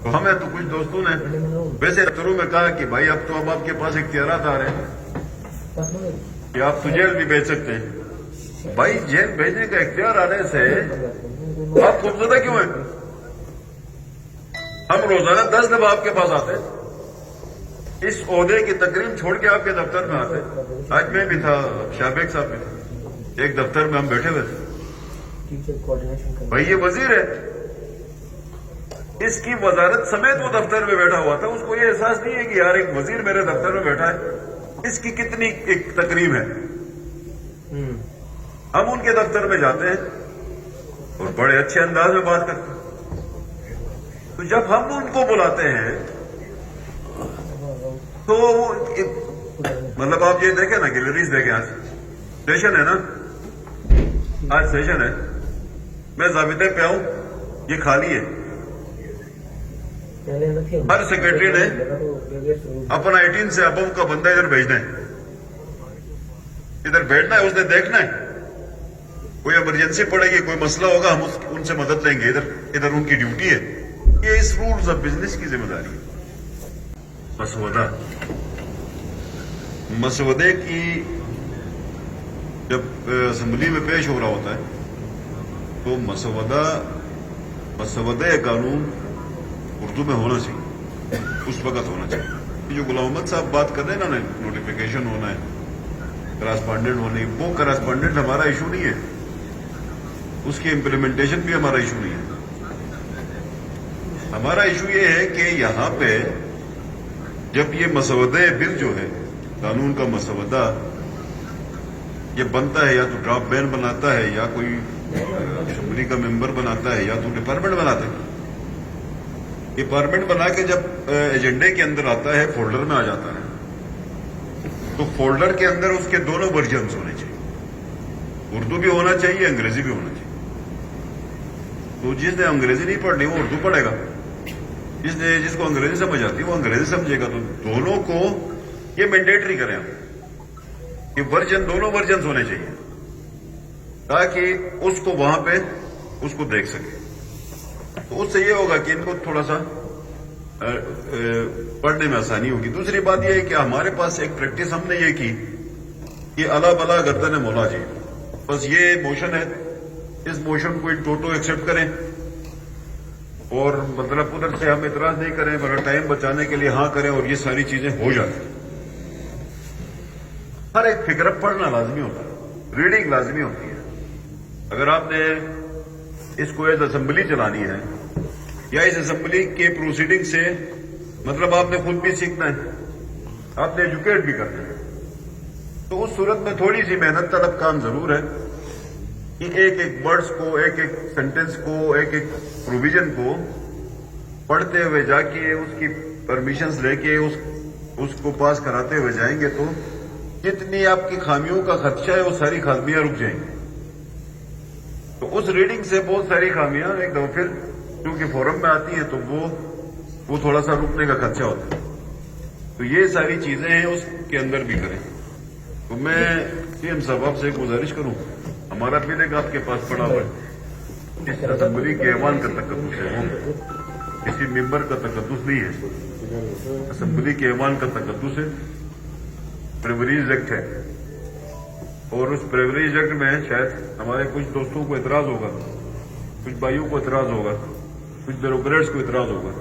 तो हमें तो कुछ दोस्तों ने वैसे दफ्तरों में कहा कि भाई अब तो आपके पास इख्तियारात आ रहे हैं कि आप तो जेल भी भेज सकते हैं। भाई जेल भेजने का इख्तियार आने से आप खौफजदा क्यों हैं? हम रोजाना 10 दफा आपके पास आते हैं, इस ओहदे की तकरीब छोड़ के आपके दफ्तर में आते। आज मैं भी था, शाहबेग साहब भी थे, एक दफ्तर में हम बैठे हुए थे। भाई ये वजीर है, इसकी वजारत समेत वो दफ्तर में बैठा हुआ था। उसको ये एहसास नहीं है कि यार एक वजीर मेरे दफ्तर में बैठा है, इसकी कितनी एक तकरीब है। हम उनके दफ्तर में जाते हैं और बड़े अच्छे अंदाज में बात करते हैं। तो जब हम उनको बुलाते हैं तो मतलब आप ये देखें ना, गैलरीज देखें, आज सेशन है ना, आज सेशन है, मैं जाबिते पे आऊं, ये खाली है। हर सेक्रेटरी ने अपना 18 से अबव का बंदा इधर भेजना है, इधर बैठना है, उसने देखना है। कोई इमरजेंसी पड़ेगी, कोई मसला होगा, हम उनसे मदद लेंगे। इधर उनकी ड्यूटी है। ये इस रूल्स ऑफ बिजनेस की जिम्मेदारी है। मसवदे की जब असेंबली में पेश हो रहा होता है तो मसवदे कानून उर्दू में होना चाहिए, उस वक्त होना चाहिए। जो गुलाम मोहम्मद साहब बात कर रहे हैं ना, नोटिफिकेशन होना है, करस्पॉन्डेंट होने, वो करस्पॉन्डेंट हमारा इशू नहीं है, उसकी इम्प्लीमेंटेशन भी हमारा इशू नहीं है। हमारा इशू ये है कि यहां पे जब ये मसवदे बिल जो है, कानून का मसवदा ये बनता है, या तो ड्राफ्ट बैन बनाता है, या कोई असेंबली का मेंबर बनाता है, या तो डिपार्टमेंट बनाता है। डिपार्टमेंट बना के जब एजेंडे के अंदर आता है, फोल्डर में आ जाता है, तो फोल्डर के अंदर उसके दोनों वर्जन्स होने चाहिए, उर्दू भी होना चाहिए, अंग्रेजी भी होना चाहिए। तो जिसने अंग्रेजी नहीं पढ़नी वो उर्दू पढ़ेगा, जिसको अंग्रेजी समझ आती है वो अंग्रेजी समझेगा। तो दोनों को ये मैंडेटरी करें हम, ये वर्जन, दोनों वर्जन होने चाहिए, ताकि उसको वहां पे उसको देख सके। तो उससे ये होगा कि इनको थोड़ा सा पढ़ने में आसानी होगी। दूसरी बात यह है कि हमारे पास एक प्रैक्टिस हमने ये की कि अला बला गर्दन मौला जी, बस ये मोशन है, इस मोशन को इन टोटो एक्सेप्ट करें, और मतलब उधर से हम इतराज नहीं करें, मगर टाइम बचाने के लिए हाँ करें, और ये सारी चीजें हो जाती। हर एक फिक्र पढ़ना लाजमी होता है, रीडिंग लाजमी होती है। अगर आपने इसको एज असेंबली चलानी है, या इस असेंबली के प्रोसीडिंग से मतलब आपने खुद भी सीखना है, आपने एजुकेट भी करना है, तो उस सूरत में थोड़ी सी मेहनत तलब काम जरूर है कि एक एक वर्ड्स को, एक एक सेंटेंस को, एक एक प्रोविजन को पढ़ते हुए जाके उसकी परमिशंस लेके उसको पास कराते हुए जाएंगे, तो जितनी आपकी खामियों का खदशा है वो सारी खामियां रुक जाएंगी। तो उस रीडिंग से बहुत सारी खामियां एक दफा फिर क्योंकि फोरम में आती हैं, तो वो थोड़ा सा रुकने का खदशा होता है। तो ये सारी चीजें हैं, उसके अंदर भी करें। तो मैं सीएम साहब आपसे एक गुजारिश करूं, हमारा बिल एक आपके पास पड़ा हुआ है, इस असेंबली के ऐवान का तकद्दुस है, वो किसी मेंबर का तकद्दुस नहीं है, असेंबली के ऐवान का तकद्दुस है, प्रिविलेज एक्ट है। और उस प्रिविलेज एक्ट में शायद हमारे कुछ दोस्तों को इतराज होगा, कुछ भाइयों को इतराज होगा, कुछ ब्यूरोक्रेट्स को इतराज होगा।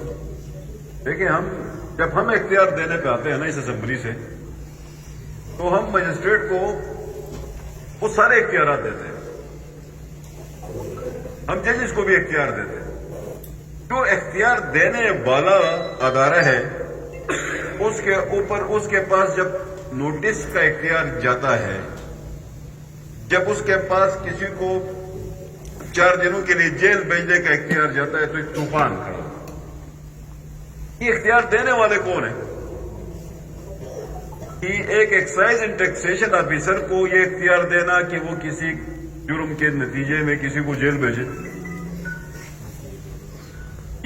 देखिए, जब हम इख्तियार देने पे आते हैं ना इस असेंबली से, तो हम मजिस्ट्रेट को वो सारे इख्तियार देते हैं, हम जजेस को भी इख्तियार देते हैं। जो इख्तियार देने वाला अदारा है उसके ऊपर उसके पास जब नोटिस का इख्तियार जाता है, जब उसके पास किसी को 4 दिनों के लिए जेल भेजने का इख्तियार जाता है, तो एक तूफान खड़ा। ये इख्तियार देने वाले कौन है? कि एक एक्साइज एंड टैक्सेशन ऑफिसर को ये इख्तियार देना कि वो किसी जुर्म के नतीजे में किसी को जेल भेजे,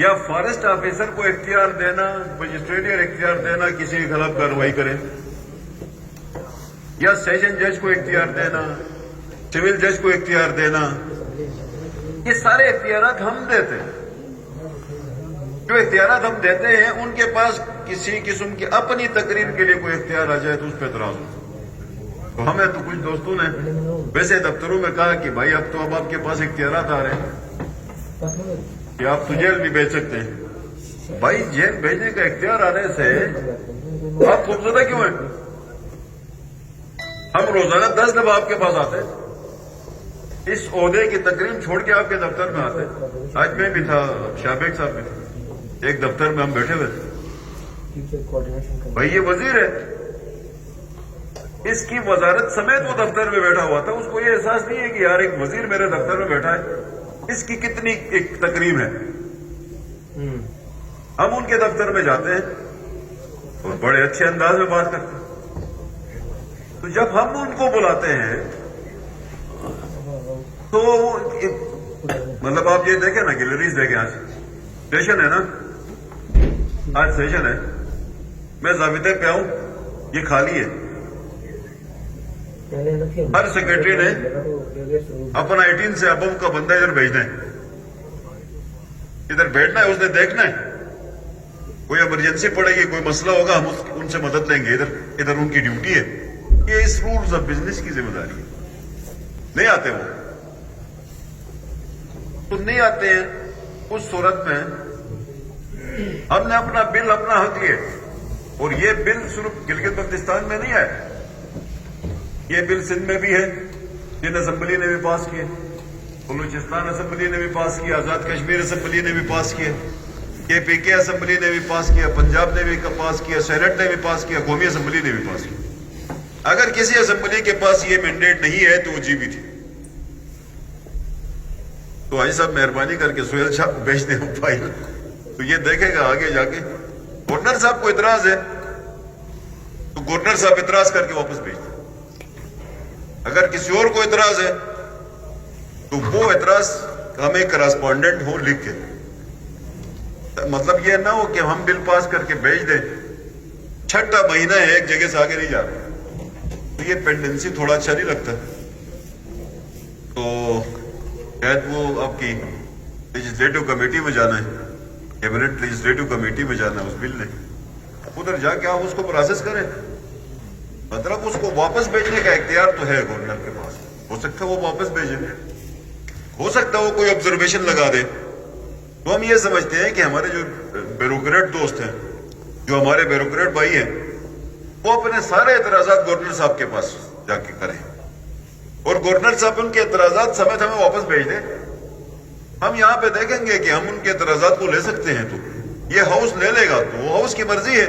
या फॉरेस्ट ऑफिसर को इख्तियार देना, मजिस्ट्रेटियल इख्तियार देना किसी के खिलाफ कार्रवाई करे, या सेशन जज को इख्तियार देना, सिविल जज को इख्तियार देना, ये सारे इख्तियारात हम देते हैं। जो इख्तियारात हम देते हैं उनके पास किसी किस्म की अपनी तकरीर के लिए कोई इख्तियार आ जाए तो उस पर एतराज हो। तो हमें तो कुछ दोस्तों ने वैसे दफ्तरों में कहा कि भाई अब तो अब आपके पास इख्तियारात आ रहे हैं कि आप तो जेल भी भेज सकते हैं। भाई जेल भेजने का इख्तियार आने से आप खौफजदा क्यों हैं? हम रोजाना 10 दफा आपके पास आते हैं, इस ओहदे की तकरीम छोड़ के आपके दफ्तर में आते हैं। आज मैं भी था, शाबेग साहब भी थे, एक दफ्तर में हम बैठे हुए थे। भाई ये वजीर है, इसकी वजारत समेत वो दफ्तर में बैठा हुआ था, उसको ये एहसास नहीं है कि यार एक वजीर मेरे दफ्तर में बैठा है, इसकी कितनी एक तकरीम है। हम उनके दफ्तर में जाते हैं और बड़े अच्छे अंदाज में बात करते हैं। तो जब हम उनको बुलाते हैं तो मतलब आप ये देखें ना, गैलरीज देखें, आज सेशन है ना, आज सेशन है, मैं जाबिते पे आऊं, ये खाली है। हर सेक्रेटरी ने अपना 18 से अबव का बंदा इधर भेजना है, इधर बैठना है, उसने देखना है, कोई इमरजेंसी पड़ेगी, कोई मसला होगा, हम उनसे मदद लेंगे। इधर उनकी ड्यूटी है, ये इस रूल्स ऑफ बिजनेस की जिम्मेदारी है। नहीं आते वो तो नहीं आते हैं। उस सूरत में हमने अपना बिल अपना हक लिए, और ये बिल सिर्फ गिलगित बल्तिस्तान में नहीं है, ये बिल सिंध में भी है, जिन असेंबली ने भी पास किए, बलूचिस्तान असेंबली ने भी पास किया, आजाद कश्मीर असेंबली ने भी पास किया, KPK असेंबली ने भी पास किया, पंजाब ने भी पास किया, सेनेट ने भी पास किया, कौमी असेंबली ने भी पास किया। अगर किसी असेंबली के पास ये मैंडेट नहीं है तो वो जीबी थी। तो भाई साहब मेहरबानी करके सुहेल शाह को भेज दें फाइल, तो ये देखेगा आगे जाके। गवर्नर साहब को इतराज है तो गवर्नर साहब इतराज करके वापस भेज दें। अगर किसी और को इतराज है तो वो इतराज हमें करस्पॉन्डेंट हो लिख के, मतलब ये ना हो कि हम बिल पास करके भेज दें, 6ठा महीना है एक जगह से आगे नहीं जा रहा, तो ये पेंडेंसी थोड़ा अच्छा नहीं लगता। तो शायद वो आपकी लेजिस्लेटिव कमेटी में जाना है, कैबिनेट लेजिस्लेटिव कमेटी में जाना है, उस बिल ने उधर जाके आप उसको प्रोसेस करें। मतलब उसको वापस भेजने का इख्तियार तो है गवर्नर के पास, हो सकता है वो वापस भेजे, हो सकता है वो कोई ऑब्जर्वेशन लगा दे। तो हम ये समझते हैं कि हमारे जो ब्यूरोक्रेट दोस्त हैं, जो हमारे ब्यूरोक्रेट भाई हैं, वो अपने सारे एतराजात गवर्नर साहब के पास जाके करें, और गवर्नर साहब उनके एतराजात समेत हमें वापस भेज दें। हम यहाँ पे देखेंगे कि हम उनके एतराजात को ले सकते हैं, तो ये हाउस ले लेगा तो वो हाउस की मर्जी है।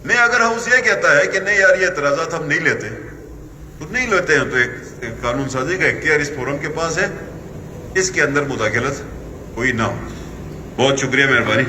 नहीं, अगर हाउस ये कहता है कि नहीं यार ये एतराजात हम नहीं लेते, तो नहीं लेते हैं, तो एक कानून साजी का इख्तियार इस फोरम के पास है, इसके अंदर मुदाखलत कोई ना हो। बहुत शुक्रिया, मेहरबानी।